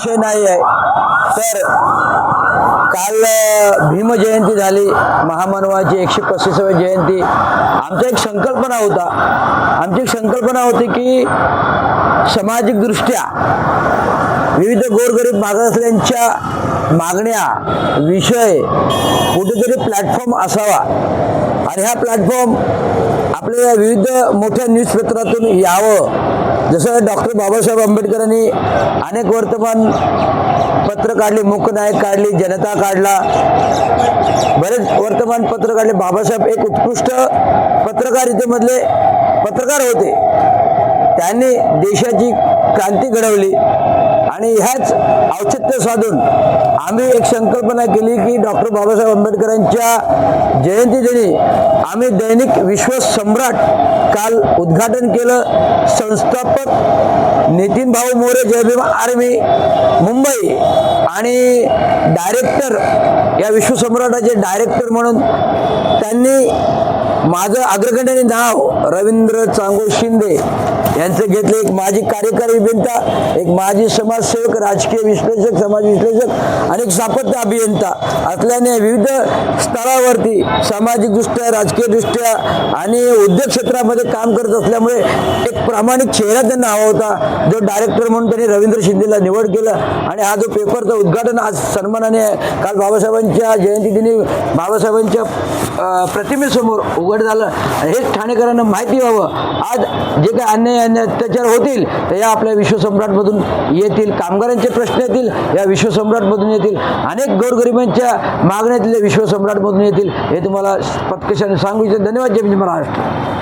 विषय नाही आहे तर काल भीम जयंती झाली, महामानवाची 135वी जयंती। आमची एक संकल्पना होती की सामाजिक दृष्ट्या विविध गोरगरीब मागासलेंच्या मागण्या विषय कुठेतरी प्लॅटफॉर्म असावा आणि हा प्लॅटफॉर्म आपल्या विविध मोठ्या न्यूजपेपरातून यावं। जसं डॉक्टर बाबासाहेब आंबेडकरांनी अनेक वर्तमान पत्र काढली, मूकनायक काढली, जनता काढला, बरेच वर्तमानपत्र काढले। बाबासाहेब एक उत्कृष्ट पत्रकारितेमधले पत्रकार होते, त्यांनी देशाची क्रांती घडवली आणि ह्याच औचित्य साधून आम्ही एक संकल्पना केली की डॉक्टर बाबासाहेब आंबेडकरांच्या जयंतीदिनी आम्ही दैनिक विश्वसम्राट काल उद्घाटन केलं। संस्थापक नितीन भाऊ मोरे, जय भीम आर्मी मुंबई आणि डायरेक्टर, या विश्वसम्राटाचे डायरेक्टर म्हणून त्यांनी माझं अग्रगण्य नाव रवींद्र चांगो शिंदे यांचे घेतले। एक माजी कार्यकारी अभियंता, एक माजी समाजसेवक, राजकीय विश्लेषक, समाज विश्लेषक आणि एक सापत्य अभियंता असल्याने विविध स्तरावरती सामाजिकदृष्ट्या, राजकीयदृष्ट्या आणि उद्योग क्षेत्रामध्ये काम करत असल्यामुळे एक प्रामाणिक चेहरा त्यांना हवा होता, जो डायरेक्टर म्हणून त्यांनी रवींद्र शिंदेला निवड केलं। आणि हा जो पेपरचं उद्घाटन आज सन्मानाने काल बाबासाहेबांच्या जयंतीदिनी बाबासाहेबांच्या प्रतिमेसमोर उघड झालं। हेच ठाणेकरांना माहिती व्हावं, आज जे काही अन्याय अत्याचार होतील ते या आपल्या विश्वसम्राटमधून येतील, कामगारांचे प्रश्न येतील या विश्वसम्राटमधून येतील, अनेक गोरगरिबांच्या मागण्यातील विश्वसम्राटमधून येतील, हे तुम्हाला पटकशाने सांगू इच्छितो। धन्यवाद। जय भीम महाराष्ट्र।